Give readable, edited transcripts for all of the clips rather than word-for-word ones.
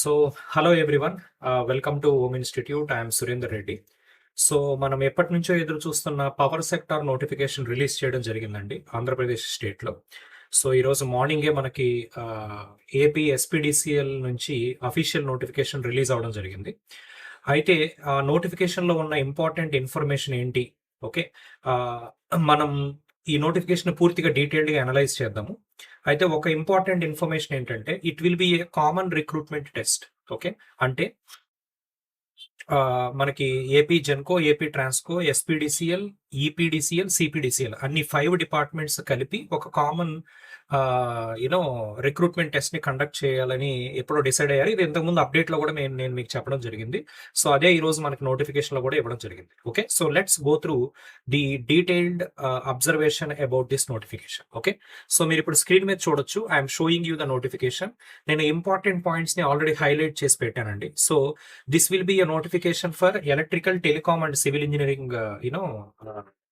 So hello everyone, welcome to home institute. I'm Surender Reddy. So మనం ఎప్పటి నుంచో ఎదురు చూస్తున్న పవర్ సెక్టార్ నోటిఫికేషన్ రిలీజ్ చేయడం జరిగిందండి ఆంధ్రప్రదేశ్ స్టేట్లో. సో ఈరోజు మార్నింగే మనకి ఏపీ ఎస్పీడీసీఎల్ నుంచి అఫీషియల్ నోటిఫికేషన్ రిలీజ్ అవ్వడం జరిగింది. అయితే ఆ నోటిఫికేషన్లో ఉన్న ఇంపార్టెంట్ ఇన్ఫర్మేషన్ ఏంటి, ఓకే, మనం ఈ నోటిఫికేషన్ పూర్తిగా డీటెయిల్డ్గా అనలైజ్ చేద్దాము. అయితే ఒక ఇంపార్టెంట్ ఇన్ఫర్మేషన్ ఏంటంటే it will B a common recruitment test. Okay, అంటే మనకి AP Genco, AP Transco, SPDCL, EPDCL, CPDCL అన్ని 5 డిపార్ట్మెంట్స్ కలిపి ఒక కామన్ రిక్రూట్మెంట్ టెస్ట్ ని కండక్ట్ చేయాలని ఎప్పుడో డిసైడ్ అయ్యారు. ఇది ఇంతకుముందు అప్డేట్ లో కూడా నేను మీకు చెప్పడం జరిగింది. సో అదే ఈ రోజు మనకి నోటిఫికేషన్ లో కూడా ఇవ్వడం జరిగింది. Okay, so let's go through the detailed observation about this notification. Okay, so మీరు ఇప్పుడు స్క్రీన్ మీద చూడొచ్చు. I'm showing you the notification. నేను ఇంపార్టెంట్ పాయింట్స్ ని ఆల్రెడీ హైలైట్ చేసి పెట్టానండి. So this will be a notification for electrical, telecom and civil engineering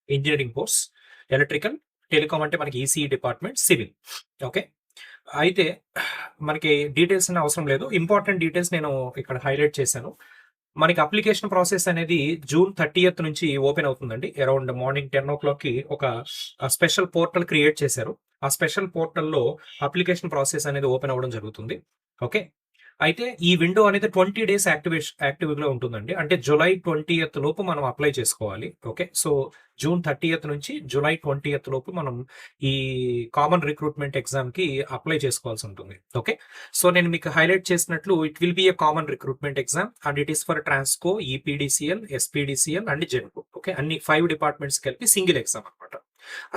engineering course. Electrical, telecom అంటే మనకి ఈసీఈ డిపార్ట్మెంట్, సివిల్. ఓకే, అయితే మనకి డీటెయిల్స్ అనే అవసరం లేదు. ఇంపార్టెంట్ డీటెయిల్స్ నేను ఇక్కడ హైలైట్ చేశాను. మనకి అప్లికేషన్ ప్రాసెస్ అనేది జూన్ 30th నుంచి ఓపెన్ అవుతుందండి. అరౌండ్ మార్నింగ్ 10 o'clock కి ఒక స్పెషల్ పోర్టల్ క్రియేట్ చేశారు. ఆ స్పెషల్ పోర్టల్లో అప్లికేషన్ ప్రాసెస్ అనేది ఓపెన్ అవ్వడం జరుగుతుంది. ఓకే, అయితే ఈ విండో అనేది 20 days యాక్టివ్గా ఉంటుందండి. అంటే జూలై 20th లోపు మనం అప్లై చేసుకోవాలి. ఓకే, సో జూన్ 30th నుంచి జూలై 20th లోపు మనం ఈ కామన్ రిక్రూట్మెంట్ ఎగ్జామ్ కి అప్లై చేసుకోవాల్సి ఉంటుంది. ఓకే, సో నేను మీకు హైలైట్ చేసినట్లు it will B a common recruitment exam and it is for Transco, EPDCL, SPDCL and Genco. Okay, అన్ని 5 డిపార్ట్మెంట్స్ కలిపి సింగిల్ ఎగ్జామ్ అనమాట.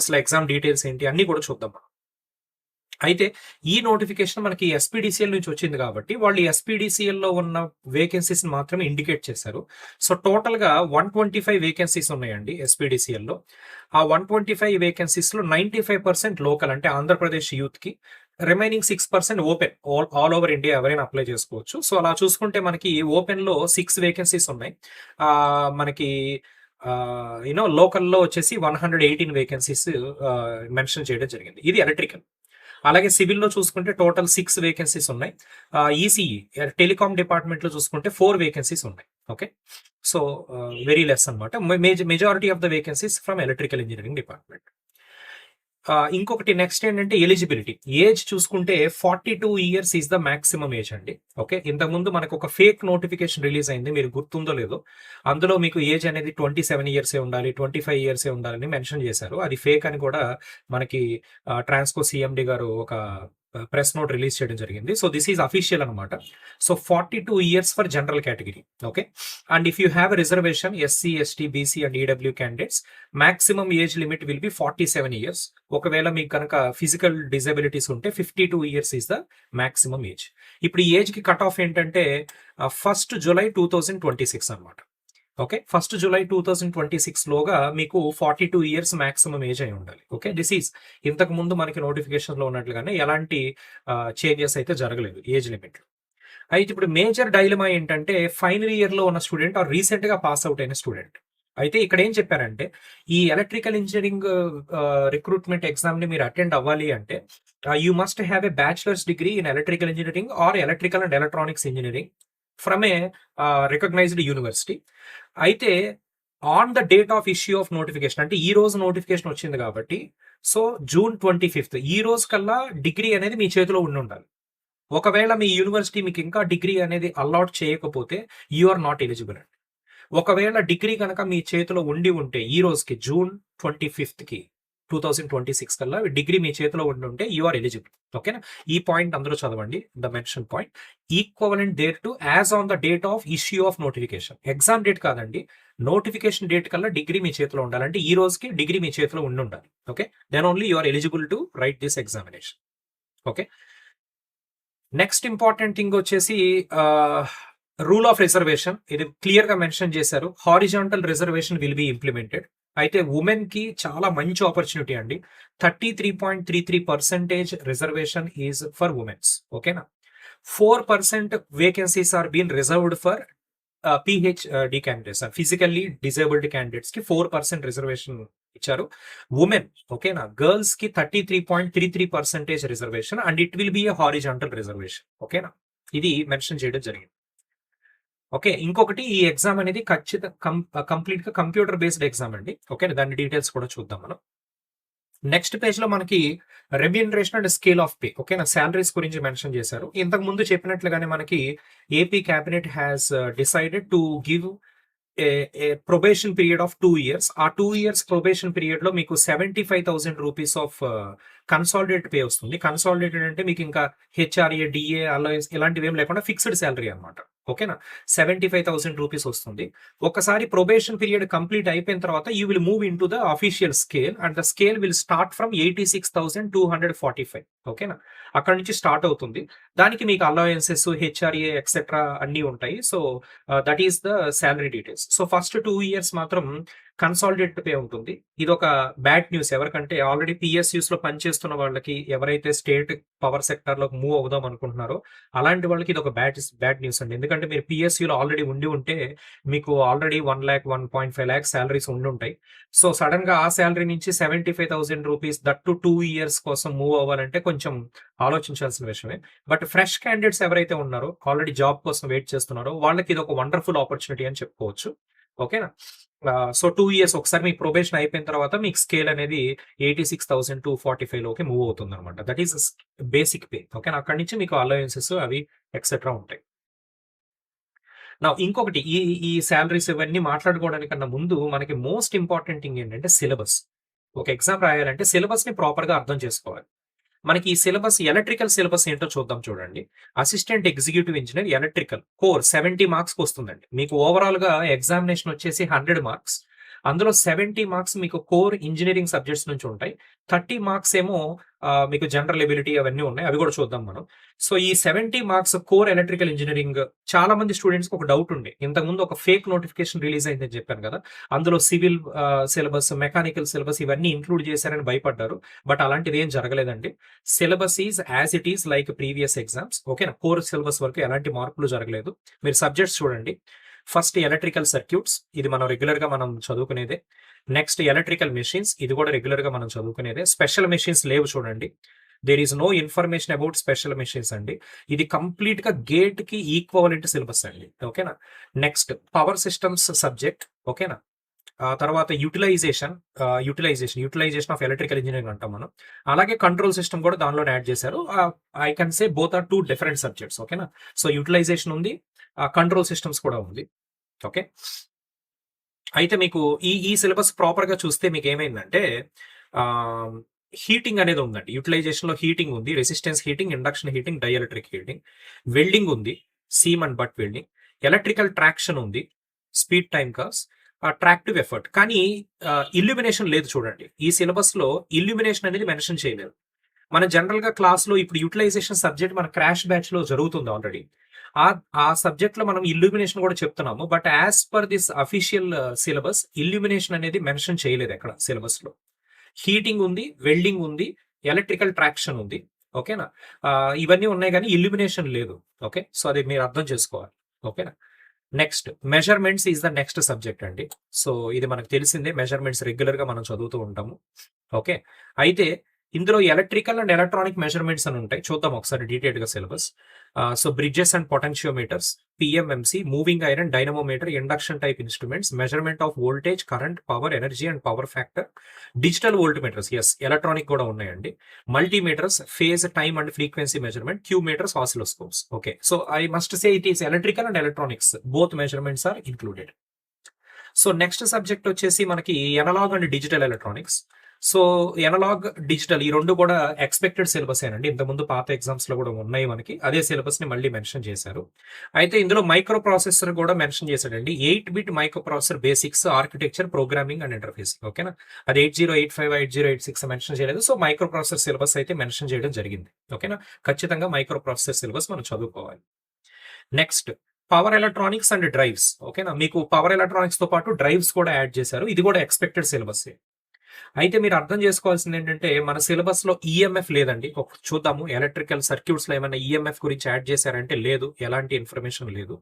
అసలు ఎగ్జామ్ డీటెయిల్స్ ఏంటి అన్ని కూడా చూద్దాం మనం. అయితే ఈ నోటిఫికేషన్ మనకి ఎస్పీడీసీఎల్ నుంచి వచ్చింది కాబట్టి వాళ్ళు ఎస్పీడీసీఎల్ లో ఉన్న వేకెన్సీస్ మాత్రమే ఇండికేట్ చేశారు. సో టోటల్ గా 125 వేకెన్సీస్ ఉన్నాయండి ఎస్పీడీసీఎల్ లో. ఆ 125 వేకెన్సీస్ లో 95% లోకల్, అంటే ఆంధ్రప్రదేశ్ యూత్ కి. Remaining 6% open, all over India ఎవరైనా అప్లై చేసుకోవచ్చు. సో అలా చూసుకుంటే మనకి ఓపెన్ లో 6 వేకెన్సీస్ ఉన్నాయి. మనకి లోకల్లో వచ్చేసి 118 వేకెన్సీస్ మెన్షన్ చేయడం జరిగింది. ఇది ఎలక్ట్రికల్. అలాగే సివిల్లో చూసుకుంటే టోటల్ 6 వేకెన్సీస్ ఉన్నాయి. ఈసీఈ టెలికామ్ డిపార్ట్మెంట్ లో చూసుకుంటే 4 వేకెన్సీస్ ఉన్నాయి. ఓకే, సో వెరీ లెస్ అనమాట. Majority of the vacancies from electrical engineering department. ఇంకొకటి నెక్స్ట్ ఏంటంటే ఎలిజిబిలిటీ. ఏజ్ చూసుకుంటే 42 years is the maximum age అండి. ఓకే, ఇంతకుముందు మనకు ఒక ఫేక్ నోటిఫికేషన్ రిలీజ్ అయింది, మీరు గుర్తుందో లేదో. అందులో మీకు ఏజ్ అనేది 27 years ఉండాలి, 25 years ఉండాలని మెన్షన్ చేశారు. అది ఫేక్ అని కూడా మనకి ట్రాన్స్కో సిఎండి గారు ఒక ప్రెస్ నోట్ రిలీజ్ చేయడం జరిగింది. సో దిస్ ఈజ్ అఫీషియల్ అనమాట. So 42 years for general category. Okay, and if you have reservation SC, ST, BC and EW candidates, maximum age limit will be 47 years. ఒకవేళ మీకు కనుక physical disabilities ఉంటే 52 years is the maximum age. ఇప్పుడు ఈ age కి cut off ఏంటంటే 1st July 2026 అనమాట. Okay, 1st July 2026 లోగా మీకు 42 years మాక్సిమం ఏజ్ అయి ఉండాలి. ఓకే, దిస్ ఈస్ ఇంతకు ముందు మనకి నోటిఫికేషన్ లో ఉన్నట్లుగానే ఎలాంటి చేంజెస్ అయితే జరగలేదు ఏజ్ లిమిట్. అయితే ఇప్పుడు మేజర్ డైలమా ఏంటంటే ఫైనల్ ఇయర్ లో ఉన్న స్టూడెంట్ ఆర్ రీసెంట్ గా పాస్ అవుట్ అయిన స్టూడెంట్. అయితే ఇక్కడ ఏం చెప్పారంటే ఈ ఎలక్ట్రికల్ ఇంజనీరింగ్ రిక్రూట్మెంట్ ఎగ్జామ్ ని మీరు అటెండ్ అవ్వాలి అంటే you must have a bachelor's degree in electrical engineering or electrical and electronics engineering from a recognized university. అయితే on the date of issue of notification, అంటే ఈ రోజు నోటిఫికేషన్ వచ్చింది కాబట్టి, సో June 25th ఈ రోజు కల్లా డిగ్రీ అనేది మీ చేతిలో ఉండాలి. ఒకవేళ మీ యూనివర్సిటీ మీకు ఇంకా డిగ్రీ అనేది అలాట్ చేయకపోతే యు ఆర్ నాట్ ఎలిజిబుల్ అండి. ఒకవేళ డిగ్రీ కనుక మీ చేతిలో ఉంటే ఈ రోజుకి June 25th కి 2026 కల్లా డిగ్రీ మీ చేతిలో ఉంటే యు ఆర్ ఎలిజిబుల్. ఓకేనా, ఈ పాయింట్ అందరూ చదవండి. The mention point equivalent there to as on the date of issue of notification. Exam date కాదండి, నోటిఫికేషన్ డేట్ కల్లా డిగ్రీ మీ చేతిలో ఉండాలంటే ఈ రోజుకి డిగ్రీ మీ చేతిలో ఉండాలి. Okay, then only you are eligible to write this examination. Okay, next important thing వచ్చేసి రూల్ ఆఫ్ రిజర్వేషన్. ఇది క్లియర్ గా మెన్షన్ చేశారు. Horizontal reservation will be implemented. అయితే ఉమెన్ కి చాలా మంచి ఆపర్చునిటీ అండి. 33.33% రిజర్వేషన్ ఈజ్ ఫర్ ఉమెన్స్. ఓకేనా, 4% vacancies are been reserved for PhD candidates, physically disabled candidates కి 4% రిజర్వేషన్ ఇచ్చారు. ఉమెన్, ఓకేనా, గర్ల్స్ కి 33.33% reservation and it will be a horizontal reservation. ఓకేనా, ఇది మెన్షన్ చేయడం జరిగింది. ఓకే. ఇంకొకటి ఈ ఎగ్జామ్ అనేది కంప్లీట్‌గా కంప్యూటర్ బేస్డ్ ఎగ్జామ్ అండి. ఓకే. దాని డీటెయిల్స్ కూడా చూద్దాం మనం. నెక్స్ట్ పేజ్‌లో మనకి remuneration and scale of pay. ఓకేనా? సాలరీస్ గురించి మెన్షన్ చేశారు. ఇంతకు ముందు చెప్పినట్లుగానే మనకి AP cabinet has decided to give probation period of 2 years. ఆ 2 ఇయర్స్ ప్రొబేషన్ పీరియడ్ లో మీకు 75,000 రూపీస్ ఆఫ్ కన్సాలిడేట్ పే వస్తుంది. కన్సాలిడేటెడ్ అంటే మీకు ఇంకా హెచ్ఆర్ఏ, డిఏ, అలవెన్స్ ఇలాంటివి ఏం లేకుండా ఫిక్స్డ్ శాలరీ అనమాట. ఓకేనా? 75,000 రూపీస్ వస్తుంది. ఒకసారి ప్రొబేషన్ పీరియడ్ కంప్లీట్ అయిపోయిన తర్వాత you will move in to the official scale and the scale will start from 86,245. ఓకేనా? అక్కడ నుంచి స్టార్ట్ అవుతుంది. దానికి మీకు అలవెన్సెస్, హెచ్ఆర్ఏ ఎక్సెట్రా అన్ని ఉంటాయి. So that is the salary details. So first 2 years మాత్రం కన్సాలిడేట్ పే ఉంటుంది. ఇది ఒక బ్యాడ్ న్యూస్ ఎవరికంటే ఆల్రెడీ పిఎస్యూస్ లో పనిచేస్తున్న వాళ్ళకి, ఎవరైతే స్టేట్ పవర్ సెక్టర్ లో మూవ్ అవుదాం అనుకుంటున్నారో అలాంటి వాళ్ళకి ఇది ఒక బ్యాడ్ న్యూస్ అండి. ఎందుకంటే మీరు పిఎస్యూలో ఆల్రెడీ ఉండి ఉంటే మీకు ఆల్రెడీ 1 lakh 1.5 lakhs సాలరీస్ ఉండి ఉంటాయి. సో సడన్ గా ఆ సాలరీ నుంచి 75,000 రూపీస్ దట్టు 2 ఇయర్స్ కోసం మూవ్ అవ్వాలంటే కొంచెం ఆలోచించాల్సిన విషయమే. బట్ ఫ్రెష్ క్యాండిడేట్స్ ఎవరైతే ఉన్నారో, ఆల్రెడీ జాబ్ కోసం వెయిట్ చేస్తున్నారో వాళ్ళకి ఇది ఒక వండర్ఫుల్ ఆపర్చునిటీ అని చెప్పుకోవచ్చు. ఓకేనా? సో 2 ఇయర్స్ ఒకసారి మీ ప్రొబేషన్ అయిపోయిన తర్వాత మీకు స్కేల్ అనేది 86,245 లోకి మూవ్ అవుతుంది అనమాట. That is basic pay. ఓకేనా? అక్కడి నుంచి మీకు అలవెన్సెస్ అవి ఎక్సెట్రా ఉంటాయి. నా ఇంకొకటి ఈ ఈ సాలరీస్ ఇవన్నీ మాట్లాడుకోవడానికన్నా ముందు మనకి మోస్ట్ ఇంపార్టెంట్ థింగ్ ఏంటంటే సిలబస్. ఒక ఎగ్జామ్ రాయాలంటే సిలబస్ ని ప్రాపర్ గా అర్థం చేసుకోవాలి. మనకి ఈ సిలబస్ ఎలక్ట్రికల్ సిలబస్ ఏంటో చూద్దాం చూడండి. Assistant executive engineer electrical core 70 marks వస్తుందండి. మీకు ఓవరాల్ గా ఎగ్జామినేషన్ వచ్చేసి 100 మార్క్స్. అందులో 70 మార్క్స్ మీకు కోర్ ఇంజినీరింగ్ సబ్జెక్ట్స్ నుంచి ఉంటాయి. 30 మార్క్స్ ఏమో మీకు జనరల్ ఎబిలిటీ అవన్నీ ఉన్నాయి. అవి కూడా చూద్దాం మనం. సో ఈ 70 మార్క్స్ కోర్ ఎలక్ట్రికల్ ఇంజినీరింగ్ చాలా మంది స్టూడెంట్స్ ఒక డౌట్ ఉండే. ఇంతకుముందు ఒక ఫేక్ నోటిఫికేషన్ రిలీజ్ అయిందని చెప్పాను కదా! అందులో సివిల్ సిలబస్, మెకానికల్ సిలబస్ ఇవన్నీ ఇంక్లూడ్ చేశారని భయపడ్డారు. బట్ అలాంటిది ఏం జరగలేదండి. Syllabus is as it is like previous exams. ఓకేనా? కోర్ సిలబస్ వరకు ఎలాంటి మార్పులు జరగలేదు. మీరు సబ్జెక్ట్స్ చూడండి. ఫస్ట్ ఎలక్ట్రికల్ సర్క్యూట్స్, ఇది మనం రెగ్యులర్ గా మనం చదువుకునేదే. నెక్స్ట్ ఎలక్ట్రికల్ మెషిన్స్, ఇది కూడా రెగ్యులర్ గా మనం చదువుకునేదే. స్పెషల్ మెషిన్స్ లేవు చూడండి. There is no information about special machines అండి. ఇది కంప్లీట్ గా గేట్ కి ఈక్వలెంట్ సిలబస్ అండి. ఓకేనా? Next power systems subject. ఓకేనా? ఆ తర్వాత యూటిలైజేషన్ ఆఫ్ ఎలక్ట్రికల్ ఇంజనీరింగ్ అంటాం మనం. అలాగే కంట్రోల్ సిస్టమ్ కూడా దానిలోనే యాడ్ చేశారు. I can say both are 2 different subjects. ఓకేనా? సో యూటిలైజేషన్ ఉంది, కంట్రోల్ సిస్టమ్స్ కూడా ఉంది. ఓకే. అయితే మీకు ఈ సిలబస్ ప్రాపర్ గా చూస్తే మీకు ఏమైందంటే హీటింగ్ అనేది ఉందండి. యూటిలైజేషన్ లో హీటింగ్ ఉంది, resistance heating, induction heating, dielectric heating, welding ఉంది, seam and butt welding, electrical traction ఉంది, speed time curves, attractive effort. కానీ ఇల్యూమినేషన్ లేదు చూడండి. ఈ సిలబస్ లో ఇల్యూమినేషన్ అనేది మెన్షన్ చేయలేదు. మన జనరల్ గా క్లాస్ లో ఇప్పుడు యూటిలైజేషన్ సబ్జెక్ట్ మన క్రాష్ బ్యాచ్ లో జరుగుతుంది ఆల్రెడీ. ఆ సబ్జెక్ట్ లో మనం ఇల్యూమినేషన్ కూడా చెప్తున్నాము. But as per this official syllabus illumination అనేది మెన్షన్ చేయలేదు ఎక్కడ సిలబస్ లో. హీటింగ్ ఉంది, వెల్డింగ్ ఉంది, ఎలక్ట్రికల్ ట్రాక్షన్ ఉంది. ఓకేనా? ఇవన్నీ ఉన్నాయి కానీ ఇల్యూమినేషన్ లేదు. ఓకే. సో అది మీరు అర్థం చేసుకోవాలి. ఓకేనా? Next measurements is the next subject అండి. సో ఇది మనకు తెలిసిందే, మెజర్మెంట్స్ రెగ్యులర్ గా మనం చదువుతూ ఉంటాము. ఓకే. అయితే ఇందులో ఎలక్ట్రికల్ అండ్ ఎలక్ట్రానిక్ మెజర్మెంట్స్ అని ఉంటాయి. చూద్దాం ఒకసారి డీటెయిల్డ్ గా syllabus. So bridges and potentiometers, PMMC, moving iron, dynamometer, induction type instruments, measurement of voltage, current, power, energy and power factor, digital voltmeters, ఎస్ ఎలక్ట్రానిక్ కూడా ఉన్నాయండి, multimeters, phase, time and frequency measurement, Q meters, oscilloscopes. Okay. So I must say it is electrical and electronics both measurements are included. So next subject వచ్చేసి మనకి analog and digital electronics. So analog, digital ఈ రెండు కూడా expected syllabus ఏనండి. ఇంతకుముందు పాత exams లో కూడా ఉన్నాయి మనకి. అదే సిలబస్ ని మళ్ళీ మెన్షన్ చేశారు. అయితే ఇందులో మైక్రో ప్రాసెసర్ కూడా మెన్షన్ చేశాడండి. 8-bit micro processor basics, architecture, programming and interfacing. ఓకేనా? అది 8085, 8086 మెన్షన్ చేయలేదు. సో మైక్రో ప్రాసెసర్ సిలబస్ అయితే మెన్షన్ చేయడం జరిగింది. ఓకేనా? ఖచ్చితంగా మైక్రో ప్రాసెసర్ సిలబస్ మనం చదువుకోవాలి. Next power electronics and drives. ఓకేనా? మీకు పవర్ ఎలక్ట్రానిక్స్ తో పాటు డ్రైవ్స్ కూడా యాడ్ చేశారు. ఇది కూడా ఎక్స్పెక్టెడ్ సిలబస్. అయితే మీరు అర్థం చేసుకోవాల్సింది ఏంటంటే మన సిలబస్ లో ఈఎంఎఫ్ లేదండి. చూద్దాము ఎలక్ట్రికల్ సర్క్యూట్స్ లో ఏమైనా ఈఎంఎఫ్ గురించి యాడ్ చేశారంటే లేదు, ఎలాంటి ఇన్ఫర్మేషన్ లేదు.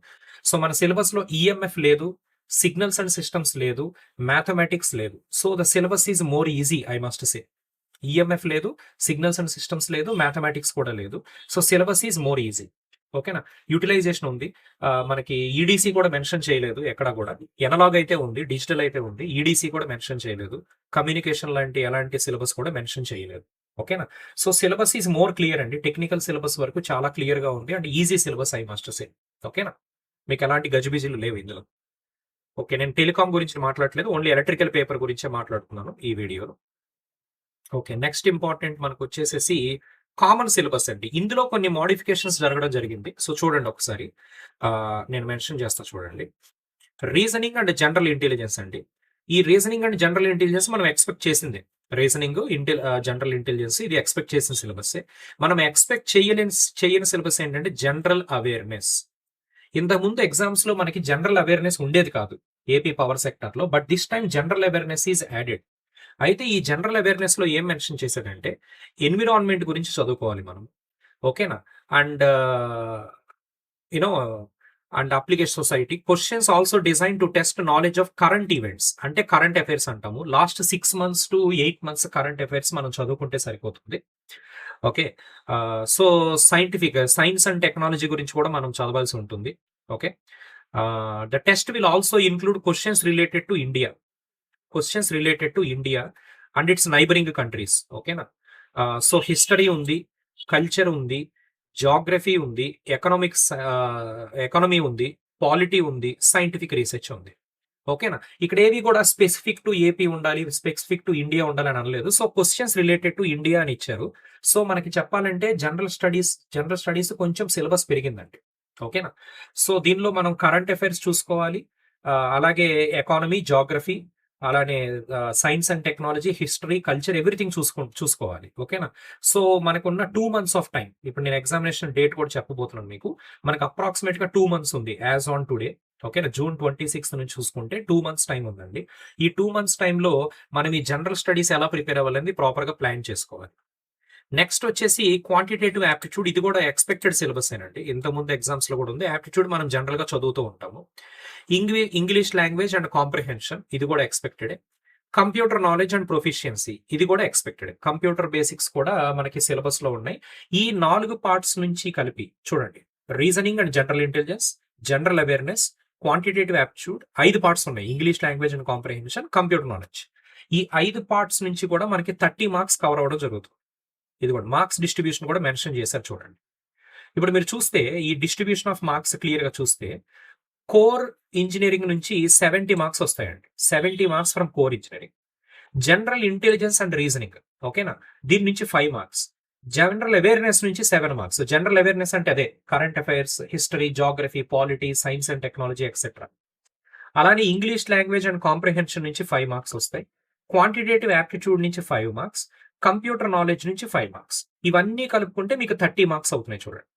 సో మన సిలబస్ లో ఈఎంఎఫ్ లేదు, సిగ్నల్స్ అండ్ సిస్టమ్స్ లేదు, మ్యాథమెటిక్స్ లేదు. So the syllabus is more easy I must say. EMF లేదు, సిగ్నల్స్ అండ్ సిస్టమ్స్ లేదు, మ్యాథమెటిక్స్ కూడా లేదు. So syllabus is more easy. ఓకేనా? యూటిలైజేషన్ ఉంది. మనకి ఈడీసీ కూడా మెన్షన్ చేయలేదు ఎక్కడ కూడా. ఎనలాగ్ అయితే ఉంది, డిజిటల్ అయితే ఉంది. ఈడీసీ కూడా మెన్షన్ చేయలేదు. కమ్యూనికేషన్ లాంటి ఎలాంటి సిలబస్ కూడా మెన్షన్ చేయలేదు. ఓకేనా? So syllabus is more clear అండి. టెక్నికల్ సిలబస్ వరకు చాలా క్లియర్‌గా ఉంది. And easy syllabus I must సే. ఓకేనా? మీకు ఎలాంటి గజిబిజిలు లేవు ఇందులో. ఓకే. నేను టెలికాం గురించి మాట్లాడట్లేదు. ఓన్లీ ఎలక్ట్రికల్ పేపర్ గురించే మాట్లాడుతున్నాను ఈ వీడియోలో. ఓకే. నెక్స్ట్ ఇంపార్టెంట్ మనకొచ్చేసేసి కామన్ సిలబస్ అండి. ఇందులో కొన్ని మోడిఫికేషన్స్ జరగడం జరిగింది. సో చూడండి ఒకసారి. నేను మెన్షన్ చేస్తా చూడండి. రీజనింగ్ అండ్ జనరల్ ఇంటెలిజెన్స్ అండి. ఈ రీజనింగ్ అండ్ జనరల్ ఇంటెలిజెన్స్ మనం ఎక్స్‌పెక్ట్ చేసిందే. రీజనింగ్, జనరల్ ఇంటెలిజెన్స్ ఇది ఎక్స్‌పెక్ట్ చేసిన సిలబస్సే. మనం ఎక్స్‌పెక్ట్ చేయని సిలబస్ ఏంటంటే జనరల్ అవేర్‌నెస్. ఇంతకుముందు ఎగ్జామ్స్‌లో మనకి జనరల్ అవేర్‌నెస్ ఉండేది కాదు. ఏపీ పవర్ సెక్టార్‌లో. But this time general awareness is added. అయితే ఈ జనరల్ అవేర్‌నెస్‌లో ఏం మెన్షన్ చేశాడంటే, ఎన్విరాన్మెంట్ గురించి చదువుకోవాలి మనం. ఓకేనా? And you know and application society. Questions also design to test knowledge of current events. అంటే కరెంట్ అఫైర్స్ అంటాము. Last 6 months to 8 months current affairs మనం చదువుకుంటే సరిపోతుంది. Okay. So science and technology గురించి కూడా మనం చదవాల్సి ఉంటుంది. Okay. The test will also include questions related to India. Questions related to India and it's neighbouring countries. ఓకేనా? So history ఉంది, culture ఉంది, జియోగ్రఫీ ఉంది, ఎకానమీ ఉంది, పాలిటీ ఉంది, సైంటిఫిక్ రీసెర్చ్ ఉంది. ఓకేనా? ఇక్కడ ఏవి కూడా స్పెసిఫిక్ టు ఏపీ ఉండాలి, స్పెసిఫిక్ టు ఇండియా ఉండాలి అని అనలేదు. So questions related to India అని ఇచ్చారు. సో మనకి చెప్పాలంటే జనరల్ స్టడీస్ కొంచెం సిలబస్ పెరిగిందండి. ఓకేనా? సో దీనిలో మనం కరెంట్ అఫైర్స్ చూసుకోవాలి. అలాగే ఎకానమీ, జియోగ్రఫీ, అలానే science and technology, history, culture everything చూసుకోవాలి. ఓకేనా? సో మనకున్న 2 మంత్స్ ఆఫ్ టైం. ఇప్పుడు నేను ఎగ్జామినేషన్ డేట్ కూడా చెప్పబోతున్నాను మీకు. మనకు అప్రాక్సిమేట్ గా 2 మంత్స్ ఉంది యాజ్ ఆన్ టుడే. ఓకేనా? జూన్ 26 నుంచి చూసుకుంటే 2 మంత్స్ టైం ఉందండి. ఈ 2 మంత్స్ టైంలో మనం ఈ జనరల్ స్టడీస్ ఎలా ప్రిపేర్ అవ్వాలనేది ప్రాపర్ గా ప్లాన్ చేసుకోవాలి. నెక్స్ట్ వచ్చేసి క్వాంటిటేటివ్ యాప్టిట్యూడ్. ఇది కూడా ఎక్స్పెక్టెడ్ సిలబస్ ఏనండి. ఇంతకుముందు ఎగ్జామ్స్ లో కూడా ఉంది. యాప్టిట్యూడ్ మనం జనరల్ గా చదువుతూ ఉంటాము. ఇంగ్లీష్ లాంగ్వేజ్ అండ్ కాంప్రిహెన్షన్ ఇది కూడా expected. Computer knowledge and proficiency ఇది కూడా ఎక్స్పెక్టెడ్. కంప్యూటర్ బేసిక్స్ కూడా మనకి సిలబస్ లో ఉన్నాయి. ఈ 4 పార్ట్స్ నుంచి కలిపి చూడండి. Reasoning and general intelligence, general awareness, quantitative aptitude 5 parts ఉన్నాయి. English language and comprehension, computer knowledge. ఈ 5 పార్ట్స్ నుంచి కూడా మనకి 30 మార్క్స్ కవర్ అవ్వడం జరుగుతుంది. ఇది కూడా మార్క్స్ డిస్ట్రిబ్యూషన్ కూడా మెన్షన్ చేశారు చూడండి. ఇప్పుడు మీరు చూస్తే ఈ డిస్ట్రిబ్యూషన్ ఆఫ్ మార్క్స్ క్లియర్ గా చూస్తే కోర్ ఇంజనీరింగ్ నుంచి 70 మార్క్స్ వస్తాయండి. 70 marks from core engineering. General intelligence and reasoning ఓకేనా, దీని నుంచి 5 మార్క్స్. జనరల్ అవేర్నెస్ నుంచి 7 మార్క్స్. జనరల్ అవేర్నెస్ అంటే అదే current affairs, history, geography, polity, science and technology etcetera. అలానే ఇంగ్లీష్ లాంగ్వేజ్ అండ్ కాంప్రిహెన్షన్ నుంచి 5 మార్క్స్ వస్తాయి. క్వాంటిటేటివ్ యాప్టిట్యూడ్ నుంచి 5 మార్క్స్, కంప్యూటర్ నాలెడ్జ్ నుంచి 5 మార్క్స్. ఇవన్నీ కలుపుకుంటే మీకు 30 మార్క్స్ అవుతున్నాయి చూడండి.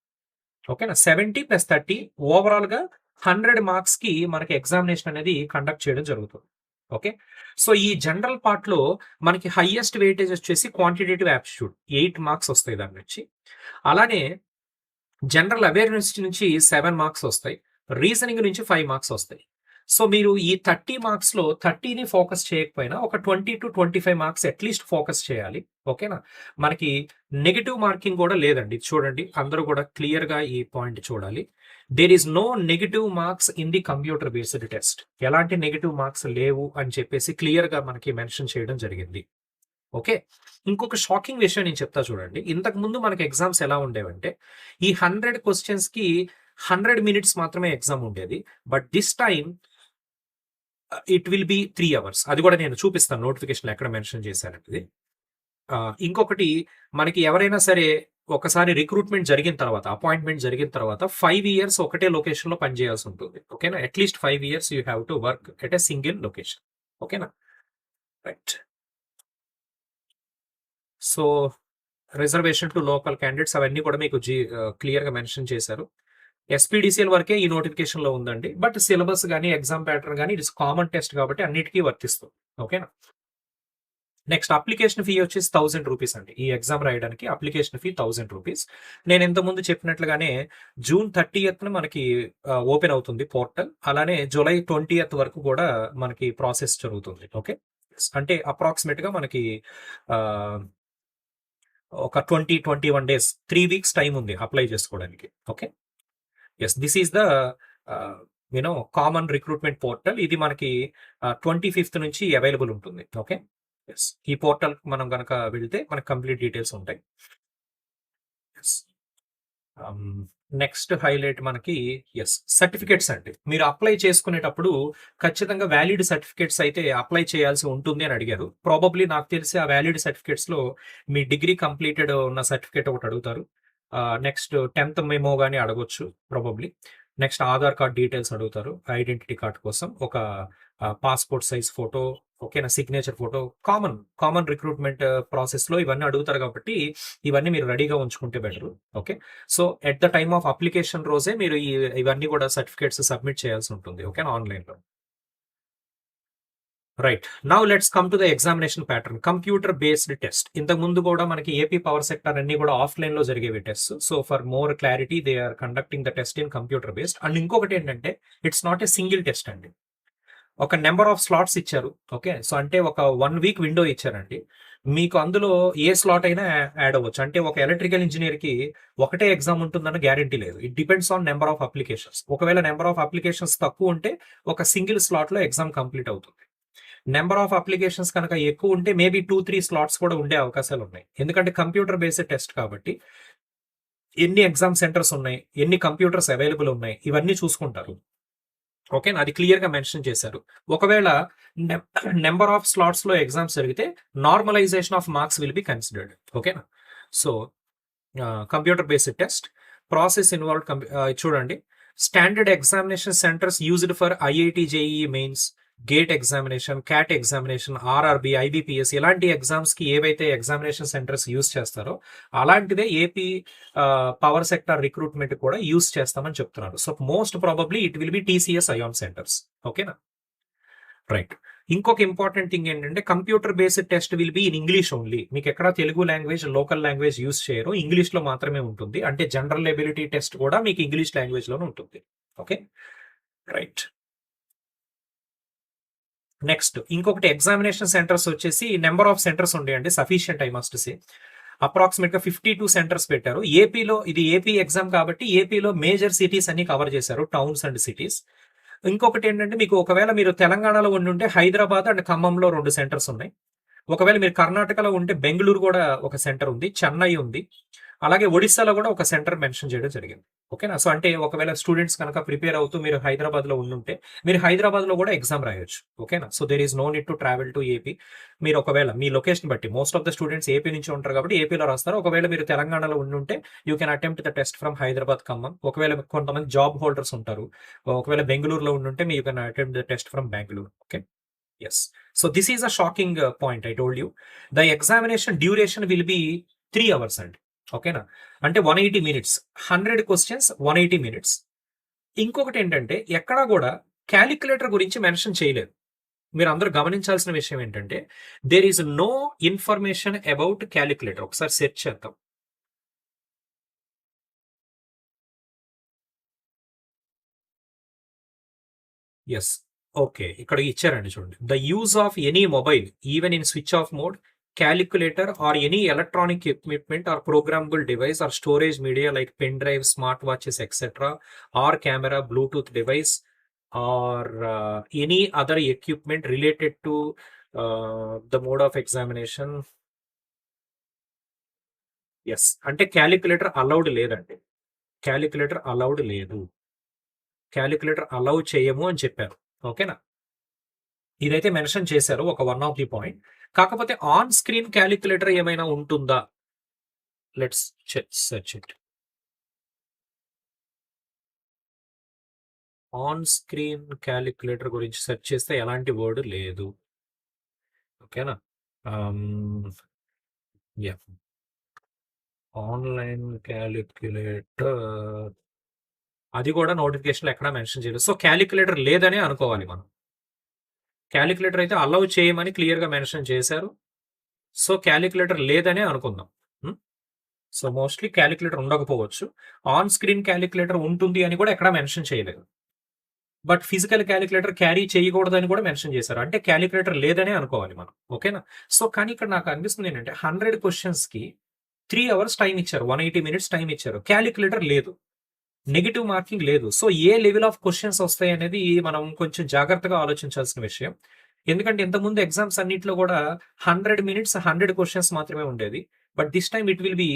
ఓకేనా? 70 + 30 ఓవరాల్ గా 100 మార్క్స్ కి మనకి ఎగ్జామినేషన్ అనేది కండక్ట్ చేయడం జరుగుతుంది. ఓకే. సో ఈ జనరల్ పార్ట్ లో మనకి హైయెస్ట్ వెయిటేజ్ వచ్చేసి క్వాంటిటేటివ్ యాప్టిట్యూడ్ 8 మార్క్స్ వస్తాయి దాని నుంచి. అలానే జనరల్ అవేర్నెస్ నుంచి 7 మార్క్స్ వస్తాయి. రీజనింగ్ నుంచి 5 మార్క్స్ వస్తాయి. సో మీరు ఈ 30 మార్క్స్ లో 30ని ఫోకస్ చేయకపోయినా ఒక 20-25 మార్క్స్ అట్లీస్ట్ ఫోకస్ చేయాలి. ఓకేనా? మనకి నెగెటివ్ మార్కింగ్ కూడా లేదండి. చూడండి, అందరూ కూడా క్లియర్ గా ఈ పాయింట్ చూడాలి. There is no negative marks in the computer based test. ఎలాంటి నెగెటివ్ మార్క్స్ లేవు అని చెప్పేసి క్లియర్ గా మనకి మెన్షన్ చేయడం జరిగింది. ఓకే. ఇంకొక షాకింగ్ విషయం నేను చెప్తా చూడండి. ఇంతకు ముందు మనకి ఎగ్జామ్స్ ఎలా ఉండేవంటే ఈ 100 క్వశ్చన్స్ కి 100 మినిట్స్ మాత్రమే ఎగ్జామ్ ఉండేది. But this time it will B 3 hours. అది కూడా నేను చూపిస్తాను నోటిఫికేషన్ ఎక్కడ మెన్షన్ చేశానండి. ఇంకొకటి, మనకి ఎవరైనా సరే ఒకసారి రిక్రూట్మెంట్ జరిగిన తర్వాత, అపాయింట్మెంట్ జరిగిన తర్వాత 5 ఇయర్స్ ఒకటే లొకేషన్ లో పనిచేయాల్సి ఉంటుంది. ఓకేనా? At least 5 years you have to work at a single location. ఓకేనా? Right. So reservation to local candidates అవన్నీ కూడా మీకు క్లియర్ గా మెన్షన్ చేశారు. ఎస్పీడీసీఎల్ వరకే ఈ నోటిఫికేషన్ లో ఉందండి. బట్ సిలబస్ కానీ ఎగ్జామ్ ప్యాటర్న్ కానీ ఇట్స్ కామన్ టెస్ట్ కాబట్టి అన్నిటికీ వర్తిస్తుంది. ఓకేనా? నెక్స్ట్ అప్లికేషన్ ఫీ వచ్చేసి 1000 రూపీస్ అండి. ఈ ఎగ్జామ్ రాయడానికి అప్లికేషన్ ఫీ 1000 రూపీస్. నేను ఇంతకుముందు చెప్పినట్లుగానే జూన్ 30th మనకి ఓపెన్ అవుతుంది పోర్టల్. అలానే జూలై 20th వరకు కూడా మనకి ప్రాసెస్ జరుగుతుంది. ఓకే. అంటే అప్రాక్సిమేట్ గా మనకి ఒక 20-21 డేస్, 3 వీక్స్ టైం ఉంది అప్లై చేసుకోవడానికి. Okay. Yes, this is the common recruitment portal. ఇది మనకి 25th నుంచి అవైలబుల్ ఉంటుంది. ఓకే, ఎస్, ఈ పోర్టల్ మనం కనుక వెళ్తే మనకు కంప్లీట్ డీటెయిల్స్ ఉంటాయి. నెక్స్ట్ హైలైట్ మనకి సర్టిఫికేట్స్ అండి. మీరు అప్లై చేసుకునేటప్పుడు ఖచ్చితంగా వ్యాలిడ్ సర్టిఫికేట్స్ అయితే అప్లై చేయాల్సి ఉంటుంది అని అడిగారు. ప్రాబబ్లీ నాకు తెలిసి ఆ వ్యాలిడ్ సర్టిఫికేట్స్ లో మీ డిగ్రీ కంప్లీటెడ్ ఉన్న సర్టిఫికేట్ ఒకటి అడుగుతారు. నెక్స్ట్ 10th మెమో కానీ అడగొచ్చు probably. Next Aadhaar card details అడుగుతారు, ఐడెంటిటీ కార్డ్ కోసం ఒక పాస్పోర్ట్ సైజ్ ఫోటో, ఓకేనా, signature photo. Common recruitment process లో ఇవన్నీ అడుగుతారు కాబట్టి ఇవన్నీ మీరు రెడీగా ఉంచుకుంటే better. Okay, so at the time of application రోజే మీరు ఇవన్నీ కూడా సర్టిఫికేట్స్ సబ్మిట్ చేయాల్సి ఉంటుంది. ఓకేనా, ఆన్లైన్ లో. Right, now let's come to the examination pattern. Computer based test. ఇంతకు ముందు కూడా మనకి ఏపీ పవర్ సెక్టర్ అన్ని కూడా ఆఫ్లైన్ లో జరిగేవి test. So for more clarity they are conducting the test in computer based. And ఇంకొకటి ఏంటంటే it's not a single test అండి. ఒక నెంబర్ ఆఫ్ స్లాట్స్ ఇచ్చారు. ఓకే, సో అంటే ఒక 1 వీక్ విండో ఇచ్చారండి. మీకు అందులో ఏ స్లాట్ అయినా యాడ్ అవ్వచ్చు. అంటే ఒక ఎలక్ట్రికల్ ఇంజనీర్ కి ఒకటే ఎగ్జామ్ ఉంటుందన్న గ్యారంటీ లేదు. It depends on number of applications. ఒకవేళ నెంబర్ ఆఫ్ అప్లికేషన్స్ తక్కువ ఉంటే ఒక సింగిల్ స్లాట్ లో ఎగ్జామ్ కంప్లీట్ అవుతుంది. నెంబర్ ఆఫ్ అప్లికేషన్స్ కనుక ఎక్కువ ఉంటే మేబీ 2-3 స్లాట్స్ కూడా ఉండే అవకాశాలు ఉన్నాయి. ఎందుకంటే కంప్యూటర్ బేస్డ్ టెస్ట్ కాబట్టి ఎన్ని ఎగ్జామ్ సెంటర్స్ ఉన్నాయి, ఎన్ని కంప్యూటర్స్ అవైలబుల్ ఉన్నాయి, ఇవన్నీ చూసుకుంటారు. ఓకే, అది క్లియర్ గా మెన్షన్ చేశారు. ఒకవేళ నెంబర్ ఆఫ్ స్లాట్స్ లో ఎగ్జామ్స్ జరిగితే normalization of marks will be considered. ఓకేనా, so computer based test process involve. చూడండి, standard examination centres used for IIT, JEE Mains, GATE examination, CAT examination, RRB, IBPS ఇలాంటి exams కి ఏవైతే examination centres use చేస్తారో అలాంటిదే AP power sector recruitment కూడా use చేస్తామని చెప్తున్నారు. So most probably it will be TCS iON centres. ఓకేనా, right. ఇంకొక ఇంపార్టెంట్ థింగ్ ఏంటంటే computer based test will be in English only. మీకు ఎక్కడ Telugu language, local language use చేయరు, ఇంగ్లీష్ లో మాత్రమే ఉంటుంది. అంటే జనరల్ ఎబిలిటీ టెస్ట్ కూడా మీకు ఇంగ్లీష్ లాంగ్వేజ్ లోనే ఉంటుంది. Okay, right. నెక్స్ట్ ఇంకొకటి ఎగ్జామినేషన్ సెంటర్స్ వచ్చేసి నెంబర్ ఆఫ్ సెంటర్స్ ఉండేయండి sufficient, I must say. Approximate గా 52 సెంటర్స్ పెట్టారు. ఏపీలో ఇది ఏపీ ఎగ్జామ్ కాబట్టి ఏపీలో మేజర్ సిటీస్ అన్ని కవర్ చేశారు, టౌన్స్ అండ్ సిటీస్. ఇంకొకటి ఏంటంటే మీకు ఒకవేళ మీరు తెలంగాణలో ఉంటే హైదరాబాద్ అండ్ ఖమ్మంలో 2 సెంటర్స్ ఉన్నాయి. ఒకవేళ మీరు కర్ణాటకలో ఉంటే బెంగళూరు కూడా ఒక సెంటర్ ఉంది, చెన్నై ఉంది, అలాగే ఒడిస్సాలో కూడా ఒక సెంటర్ మెన్షన్ చేయడం జరిగింది. ఓకేనా, సో అంటే ఒకవేళ స్టూడెంట్స్ కనుక ప్రిపేర్ అవుతూ మీరు హైదరాబాద్ లో ఉంటే మీరు హైదరాబాద్ లో కూడా ఎగ్జామ్ రాయొచ్చు. ఓకేనా, so there is no need to travel to AP. మీరు ఒకవేళ మీ లొకేషన్ బట్టి most of the students AP నుంచి ఉంటారు కాబట్టి ఏపీలో రాస్తారు. ఒకవేళ మీరు తెలంగాణలో ఉంటే you can attempt the test from Hyderabad, Khammam. ఒకవేళ కొంతమంది జాబ్ హోల్డర్స్ ఉంటారు, ఒకవేళ బెంగళూరులో ఉంటే you can attempt the test from Bengaluru. Okay, yes, so this is a shocking point I told you. The examination duration will be 3 hours అండి. ఓకేనా, అంటే 180 minutes, 100 questions, 180 minutes. ఇంకొకటి ఏంటంటే ఎక్కడా కూడా క్యాలిక్యులేటర్ గురించి మెన్షన్ చేయలేదు. మీరు అందరూ గమనించాల్సిన విషయం ఏంటంటే there is no information about calculator. ఒకసారి సెర్చ్ చేద్దాం. ఎస్, ఓకే, ఇక్కడ ఇచ్చారండి చూడండి. The use of any mobile even in switch off mode, calculator or any electronic equipment or programmable device or storage media like pen drive, smart watches etcetera, or camera, bluetooth device or any other equipment related to the mode of examination. Yes, అంటే calculator allowed లేదండి. Calculator allowed లేదు, calculator allow చేయము అని చెప్పారు. ఓకేనా, ఇదైతే mention చేశారు ఒక వన్ ఆఫ్ ది పాయింట్. కాకపోతే ఆన్ స్క్రీన్ క్యాలిక్యులేటర్ ఏమైనా ఉంటుందా? Let's search it. On screen calculator గురించి సెర్చ్ చేస్తే ఎలాంటి వర్డ్ లేదు. ఓకేనా, ఆన్లైన్ క్యాలిక్యులేటర్ అది కూడా నోటిఫికేషన్ ఎక్కడా మెన్షన్ చేయలేదు. సో క్యాలిక్యులేటర్ లేదనే అనుకోవాలి మనం. క్యాలిక్యులేటర్ అయితే అలౌ చేయమని క్లియర్ గా మెన్షన్ చేశారు. సో క్యాలిక్యులేటర్ లేదనే అనుకుందాం. సో మోస్ట్లీ క్యాలిక్యులేటర్ ఉండకపోవచ్చు. ఆన్ స్క్రీన్ క్యాలిక్యులేటర్ ఉంటుంది అని కూడా ఎక్కడా మెన్షన్ చేయలేదు. బట్ ఫిజికల్ క్యాలిక్యులేటర్ క్యారీ చేయకూడదని కూడా మెన్షన్ చేశారు. అంటే క్యాలిక్యులేటర్ లేదనే అనుకోవాలి మనం. ఓకేనా, సో కానీ ఇక్కడ నాకు అనిపిస్తుంది ఏంటంటే 100 క్వశ్చన్స్ కి 3 hours టైం ఇచ్చారు, 180 minutes టైం ఇచ్చారు, క్యాలిక్యులేటర్ లేదు. నెగెటివ్ మార్కింగ్ లేదు. సో ఏ లెవెల్ ఆఫ్ క్వశ్చన్స్ వస్తాయి అనేది మనం కొంచెం జాగ్రత్తగా ఆలోచించాల్సిన విషయం. ఎందుకంటే ఇంతకుముందు ఎగ్జామ్స్ అన్నిట్లో కూడా 100 మినిట్స్ 100 క్వశ్చన్స్ మాత్రమే ఉండేది. But this time it will B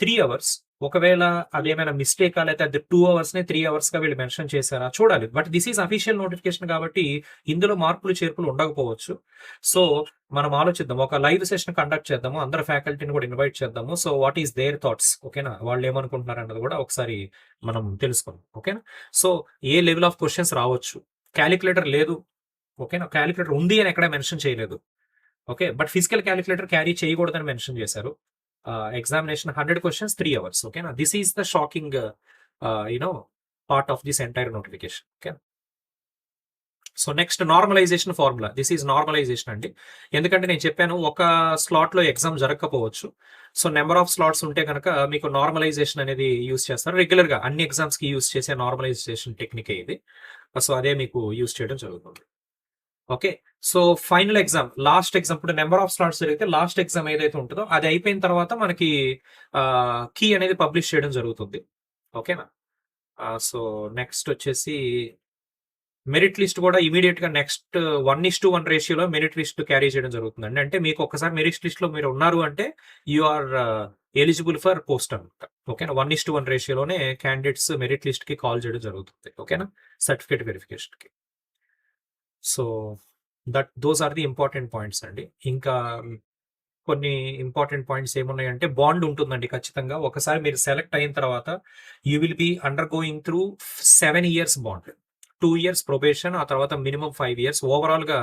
3 hours. ఒకవేళ అదేమైనా మిస్టేకా లేకపోతే అది 2 అవర్స్‌నే 3 అవర్స్‌గా వీళ్ళు మెన్షన్ చేశారా చూడాలి. But this is official notification కాబట్టి ఇందులో మార్పులు, చేర్పులు ఉండకపోవచ్చు. సో మనం ఆలోచిద్దాం. ఒక లైవ్ సెషన్ కండక్ట్ చేద్దాము. అందరు ఫ్యాకల్టీని కూడా ఇన్వైట్ చేద్దాము. So what is their thoughts ఓకేనా? వాళ్ళు ఏమనుకుంటున్నారు అన్నది కూడా ఒకసారి మనం తెలుసుకుందాం. ఓకేనా? సో ఏ లెవెల్ ఆఫ్ క్వశ్చన్స్ రావచ్చు. కాలిక్యులేటర్ లేదు. ఓకేనా? కాలిక్యులేటర్ ఉంది అని ఎక్కడ మెన్షన్ చేయలేదు. Okay. But physical calculator carry చేయకూడదని మెన్షన్ చేశారు. Examination 100 questions 3 hours. ఓకేనా? This is the shocking part of this entire notification. Okay. So next normalization formula. This is normalization అండి. ఎందుకంటే నేను చెప్పాను ఒక స్లాట్ లో ఎగ్జామ్ జరగకపోవచ్చు. సో నెంబర్ ఆఫ్ స్లాట్స్ ఉంటే కనుక మీకు నార్మలైజేషన్ అనేది యూస్ చేస్తారు. రెగ్యులర్ గా అన్ని ఎగ్జామ్స్ కి యూస్ చేసే నార్మలైజేషన్ టెక్నిక్ ఇది. సో అదే మీకు యూస్ చేయడం జరుగుతుంది. Okay. So final exam, last exam ఇప్పుడు నెంబర్ ఆఫ్ స్లాట్స్ జరిగితే లాస్ట్ ఎగ్జామ్ ఏదైతే ఉంటుందో అది అయిపోయిన తర్వాత మనకి కీ అనేది పబ్లిష్ చేయడం జరుగుతుంది. ఓకేనా? సో నెక్స్ట్ వచ్చేసి మెరిట్ లిస్ట్ కూడా ఇమీడియట్ గా నెక్స్ట్ 1:1 రేషియోలో మెరిట్ లిస్ట్ క్యారీ చేయడం జరుగుతుందండి. అంటే మీకు ఒకసారి మెరిట్ లిస్ట్ లో మీరు ఉన్నారు అంటే you are eligible for post అనమాట. ఓకేనా? 1:1 రేషియోలోనే క్యాండిడేట్స్ మెరిట్ లిస్ట్ కి కాల్ చేయడం జరుగుతుంది. ఓకేనా? సర్టిఫికేట్ వెరిఫికేషన్ కి. So those are the important points అండి. ఇంకా కొన్ని ఇంపార్టెంట్ పాయింట్స్ ఏమున్నాయంటే బాండ్ ఉంటుందండి ఖచ్చితంగా. ఒకసారి మీరు సెలెక్ట్ అయిన తర్వాత you will be under going through 7 years bond. 2 years probation, ఆ తర్వాత మినిమం 5 ఇయర్స్. ఓవరాల్ గా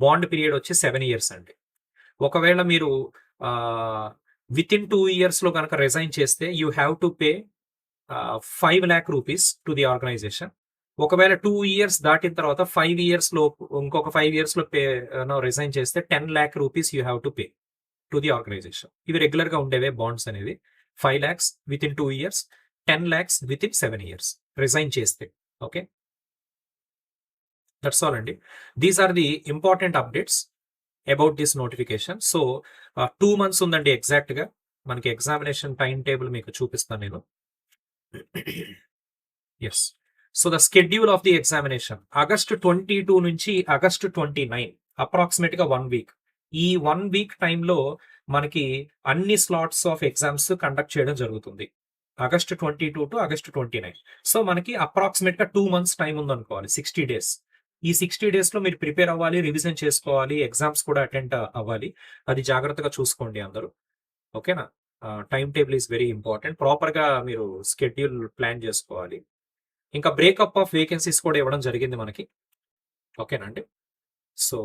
బాండ్ పీరియడ్ వచ్చి 7 ఇయర్స్ అండి. ఒకవేళ మీరు విత్ ఇన్ 2 ఇయర్స్ లో కనుక రిజైన్ చేస్తే you have to pay 5 lakh rupees to the organization. ఒకవేళ 2 ఇయర్స్ దాటిన తర్వాత 5 ఇయర్స్ లో ఇంకొక 5 ఇయర్స్ లో రిజైన్ చేస్తే 10 lakh rupees you have to pay to the organization. ఇవి రెగ్యులర్ గా ఉండేవే బాండ్స్ అనేవి. 5 lakhs విత్ ఇన్ 2 ఇయర్స్, 10 lakhs within 7 years resign చేస్తే. ఓకే. దట్స్ ఆల్ అండి. These are the important updates about this notification. So 2 months ఉందండి exact గా. మనకి ఎగ్జామినేషన్ టైం టేబుల్ మీకు చూపిస్తాను నేను. Yes. So the schedule of the examination August 22 నుంచి ఆగస్ట్ 29, అప్రాక్సిమేట్ గా 1 week. ఈ 1 week టైంలో మనకి అన్ని స్లాట్స్ ఆఫ్ ఎగ్జామ్స్ కండక్ట్ చేయడం జరుగుతుంది. August 22 to August 29. సో మనకి అప్రాక్సిమేట్ గా 2 months టైం ఉందనుకోవాలి. 60 days. ఈ 60 days లో మీరు ప్రిపేర్ అవ్వాలి, రివిజన్ చేసుకోవాలి, ఎగ్జామ్స్ కూడా అటెండ్ అవ్వాలి. అది జాగ్రత్తగా చూసుకోండి అందరూ. ఓకేనా? Time table is very important. Proper గా మీరు స్కెడ్యూల్ ప్లాన్ చేసుకోవాలి. ఇంకా బ్రేకప్ ఆఫ్ వేకెన్సీస్ కూడా ఇవ్వడం జరిగింది మనకి. ఓకేనండి? సో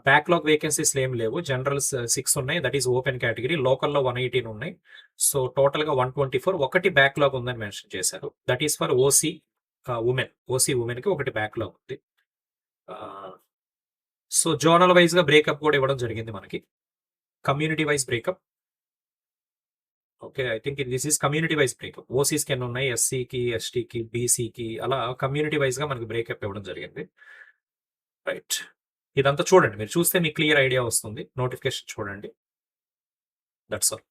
బ్యాక్లాగ్ వేకెన్సీస్ ఏం లేవు. జనరల్ 6 ఉన్నాయి, దట్ ఈస్ ఓపెన్ కేటగిరీ. లోకల్లో 118 ఉన్నాయి. సో టోటల్ గా 124. ఒకటి బ్యాక్లాగ్ ఉందని మెన్షన్ చేశారు. That is for OC women. OC women కి ఒకటి బ్యాక్లాగ్ ఉంది. సో జోనల్ వైజ్ గా బ్రేకప్ కూడా ఇవ్వడం జరిగింది మనకి. Community wise breakup. Okay. I think this is community wise breakup. OCs కి ఉన్నాయి, ఎస్సీకి, ఎస్టీకి, బీసీకి, అలా కమ్యూనిటీ వైజ్ గా మనకి బ్రేకప్ ఇవ్వడం జరిగింది. రైట్. ఇదంతా చూడండి. మీరు చూస్తే మీకు క్లియర్ ఐడియా వస్తుంది. నోటిఫికేషన్ చూడండి. That's all.